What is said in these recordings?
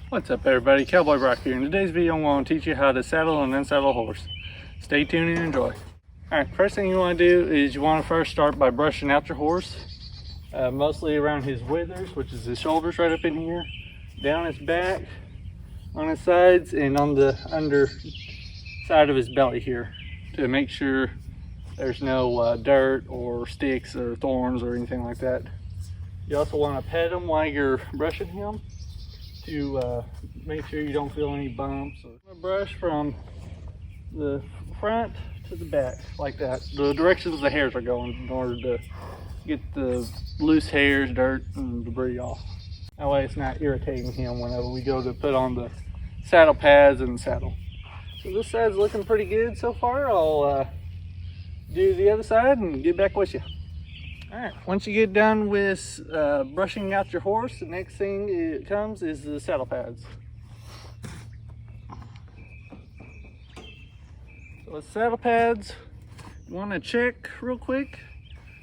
What's up everybody, Cowboy Brock here. In today's video I'm going to teach you how to saddle and unsaddle a horse. Stay tuned and enjoy. Alright, first thing you want to do is you want to first start by brushing out your horse. Mostly around his withers, which is his shoulders right up in here, down his back, on his sides, and on the under side of his belly here, to make sure there's no dirt or sticks or thorns or anything like that. You also want to pet him while you're brushing him to make sure you don't feel any bumps. I'm gonna brush from the front to the back like that, the directions the hairs are going, in order to get the loose hairs, dirt, and debris off. That way it's not irritating him whenever we go to put on the saddle pads and the saddle. So this side's looking pretty good so far. I'll do the other side and get back with you. Alright, once you get done with brushing out your horse, the next thing it comes is the saddle pads. So with saddle pads, you want to check real quick,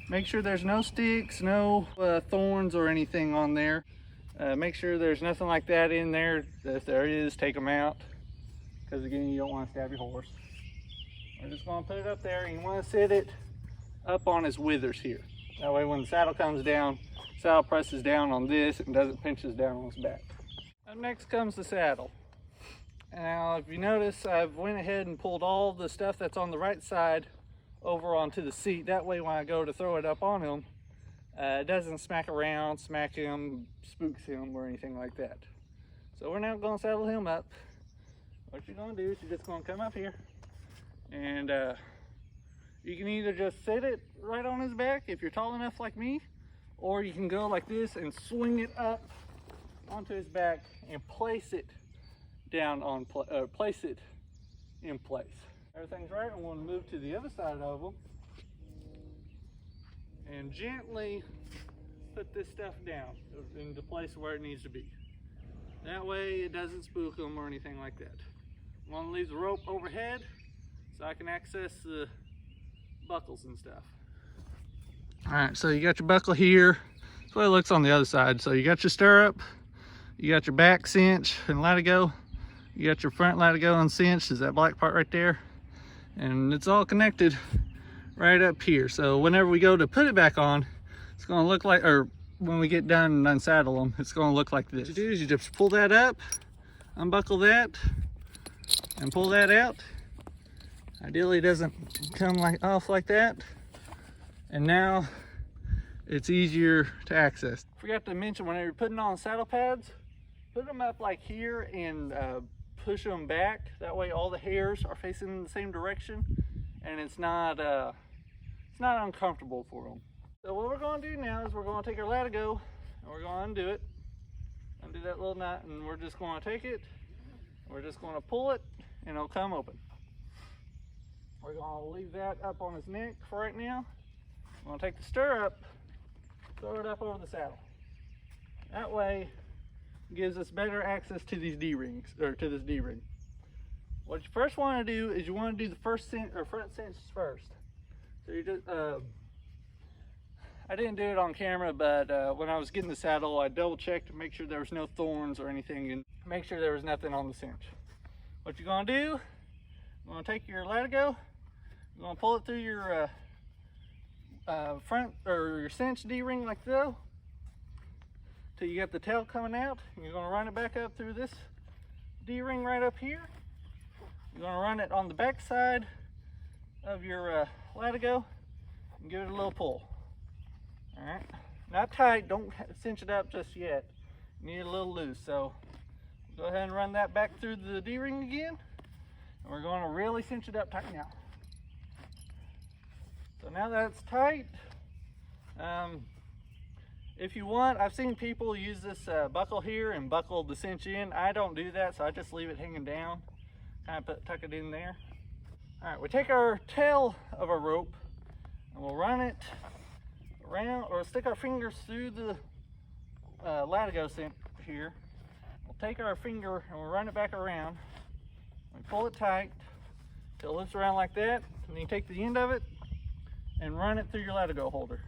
make sure there's no sticks, no thorns or anything on there. Make sure there's nothing like that in there. If there is, take them out, because again, you don't want to stab your horse. We're just going to put it up there, and you want to sit it up on his withers here. That way when the saddle comes down, the saddle presses down on this and doesn't pinches down on his back. Up next comes the saddle. Now if you notice, I've went ahead and pulled all the stuff that's on the right side over onto the seat. That way when I go to throw it up on him, it doesn't smack around, smack him, spooks him or anything like that. So we're now going to saddle him up. What you're going to do is you're just going to come up here and you can either just sit it right on his back if you're tall enough like me, or you can go like this and swing it up onto his back and place it down on, place it in place. Everything's right. I want to move to the other side of him and gently put this stuff down into place where it needs to be. That way it doesn't spook him or anything like that. I want to leave the rope overhead so I can access the buckles and stuff. All right, so you got your buckle here. That's what it looks on the other side. So you got your stirrup, you got your back cinch and latigo, you got your front latigo and cinch, is that black part right there, and it's all connected right up here. So whenever we go to put it back on, it's going to look like, or when we get done and unsaddle them, it's going to look like this. What you do is you just pull that up, unbuckle that, and pull that out. Ideally it doesn't come off like that, and now it's easier to access. Forgot to mention, whenever you're putting on saddle pads, put them up like here and push them back. That way all the hairs are facing the same direction and it's not uncomfortable for them. So what we're going to do now is we're going to take our latigo and we're going to undo it, undo that little knot, and we're just going to take it, we're just going to pull it, and it'll come open. We're going to leave that up on his neck for right now. I'm going to take the stirrup, throw it up over the saddle. That way it gives us better access to these D-rings, or to this D-ring. What you first want to do is you want to do the front cinch first. So you just, I didn't do it on camera, but when I was getting the saddle, I double checked to make sure there was no thorns or anything, and make sure there was nothing on the cinch. What you're going to do, you're going to take your latigo, you're going to pull it through your front or your cinch D-ring like so, till you got the tail coming out. You're going to run it back up through this D-ring right up here. You're going to run it on the back side of your latigo and give it a little pull. All right, not tight, don't cinch it up just yet. You need it a little loose, so go ahead and run that back through the D-ring again, and we're going to really cinch it up tight now. So now that it's tight, if you want, I've seen people use this buckle here and buckle the cinch in. I don't do that, so I just leave it hanging down, kind of tuck it in there. All right, we take our tail of our rope and we'll run it around, or stick our fingers through the latigo cinch here. We'll take our finger and we'll run it back around. We pull it tight till it loops around like that, and then you take the end of it and run it through your latigo holder.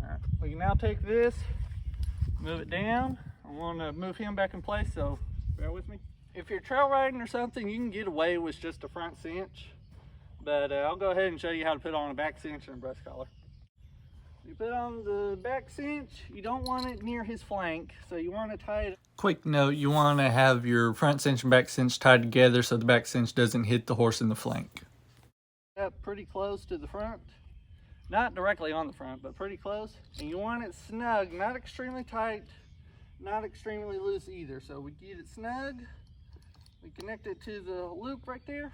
All right, we can now take this, move it down I want to move him back in place, so bear with me. If you're trail riding or something, you can get away with just a front cinch, but I'll go ahead and show you how to put on a back cinch and a breast collar. You put on the back cinch, you don't want it near his flank, so you want to tie it. Quick note, you want to have your front cinch and back cinch tied together so the back cinch doesn't hit the horse in the flank. Up pretty close to the front, not directly on the front, but pretty close. And you want it snug, not extremely tight, not extremely loose either. So we get it snug, we connect it to the loop right there,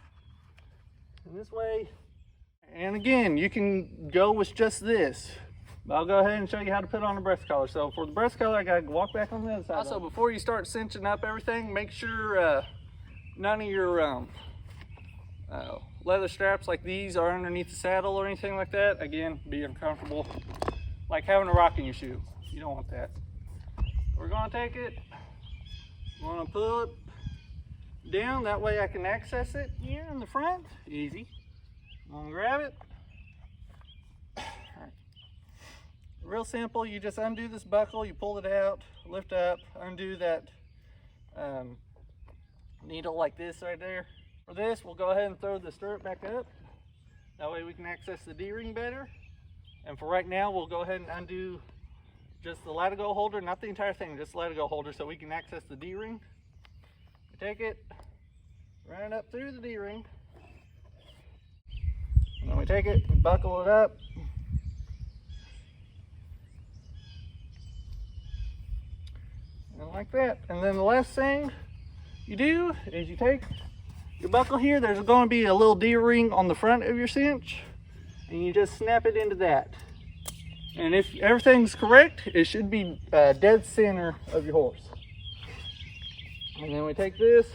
and this way. And again, you can go with just this. But I'll go ahead and show you how to put on a breast collar. So for the breast collar, I gotta walk back on the other side. Also, before you start cinching up everything, make sure none of your leather straps like these are underneath the saddle or anything like that. Again, be uncomfortable. Like having a rock in your shoe. You don't want that. We're gonna take it, we're gonna pull it down, that way I can access it here in the front. Easy. I'm gonna grab it. Real simple, you just undo this buckle, you pull it out, lift up, undo that needle like this right there. For this, we'll go ahead and throw the stirrup back up. That way we can access the D-ring better. And for right now, we'll go ahead and undo just the latigo holder, not the entire thing, just the latigo holder, so we can access the D-ring. We take it, run it up through the D-ring, and then we take it and buckle it up. And like that. And then the last thing you do is you take your buckle here, there's going to be a little D-ring on the front of your cinch, and you just snap it into that. And if everything's correct, it should be dead center of your horse. And then we take this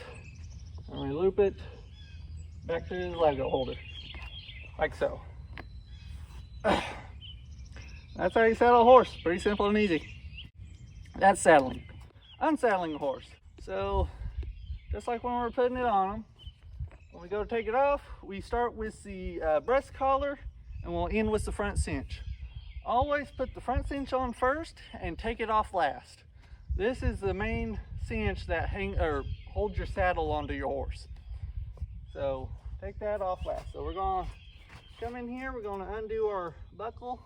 and we loop it back to the latigo holder, like so. That's how you saddle a horse. Pretty simple and easy. That's saddling. Unsaddling a horse. So just like when we're putting it on them, when we go to take it off, we start with the breast collar and we'll end with the front cinch. Always put the front cinch on first and take it off last. This is the main cinch that holds your saddle onto your horse. So take that off last. So we're gonna come in here, we're gonna undo our buckle.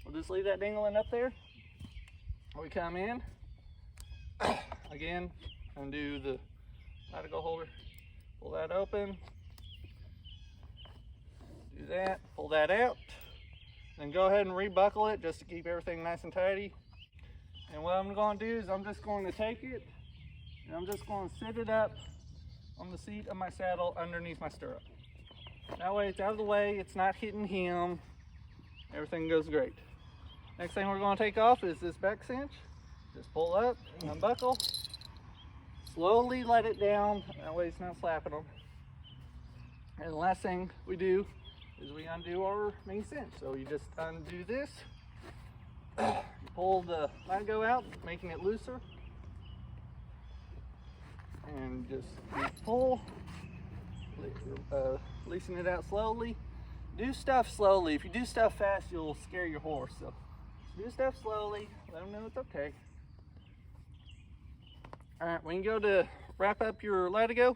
We'll just leave that dangling up there. We come in, again, undo the latigo holder, pull that open, do that, pull that out, then go ahead and rebuckle it just to keep everything nice and tidy. And what I'm going to do is I'm just going to take it and I'm just going to sit it up on the seat of my saddle underneath my stirrup. That way it's out of the way, it's not hitting him, everything goes great. Next thing we're going to take off is this back cinch. Just pull up, unbuckle, slowly let it down, that way it's not slapping them. And the last thing we do is we undo our main cinch. So you just undo this, pull the latigo out, making it looser, and just pull, releasing it out slowly. Do stuff slowly. If you do stuff fast, you'll scare your horse. So do stuff slowly, let them know it's okay. All right, when you go to wrap up your latigo,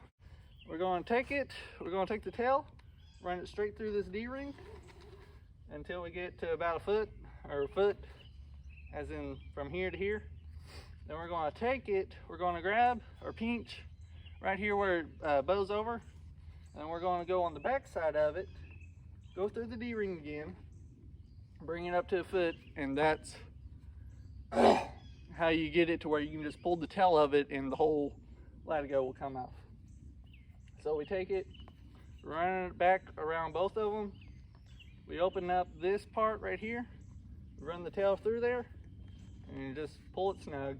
we're going to take it, we're going to take the tail, run it straight through this D-ring until we get to about a foot, as in from here to here. Then we're going to take it, we're going to grab or pinch right here where it bows over, and we're going to go on the back side of it, go through the D-ring again, bring it up to a foot, and that's how you get it to where you can just pull the tail of it and the whole latigo will come off. So we take it, run it back around both of them. We open up this part right here, run the tail through there, and you just pull it snug,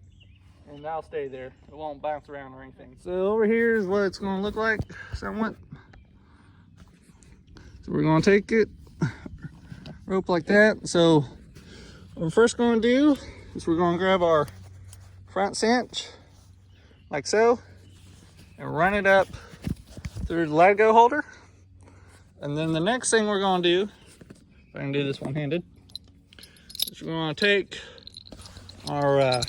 and that'll stay there. It won't bounce around or anything. So over here is what it's going to look like, somewhat. So we're going to take it, rope like that. So what we're first going to do is we're going to grab our front cinch, like so, and run it up through the latigo holder. And then the next thing we're going to do, if I can do this one-handed, is we're going to take our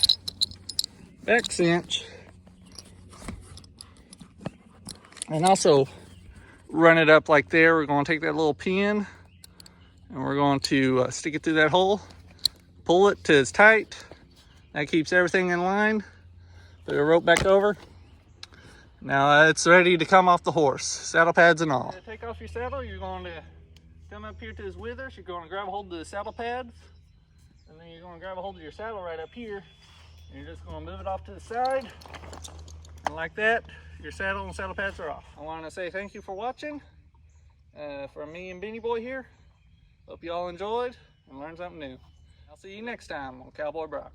back cinch, and also run it up like there. We're going to take that little pin and we're going to stick it through that hole, pull it till it's tight. That keeps everything in line. Put the rope back over. Now it's ready to come off the horse, saddle pads and all. To take off your saddle, you're going to come up here to his withers. You're going to grab a hold of the saddle pads, and then you're going to grab a hold of your saddle right up here. And you're just going to move it off to the side, and like that, your saddle and saddle pads are off. I want to say thank you for watching. From me and Beanie Boy here. Hope you all enjoyed and learned something new. I'll see you next time on Cowboy Brock.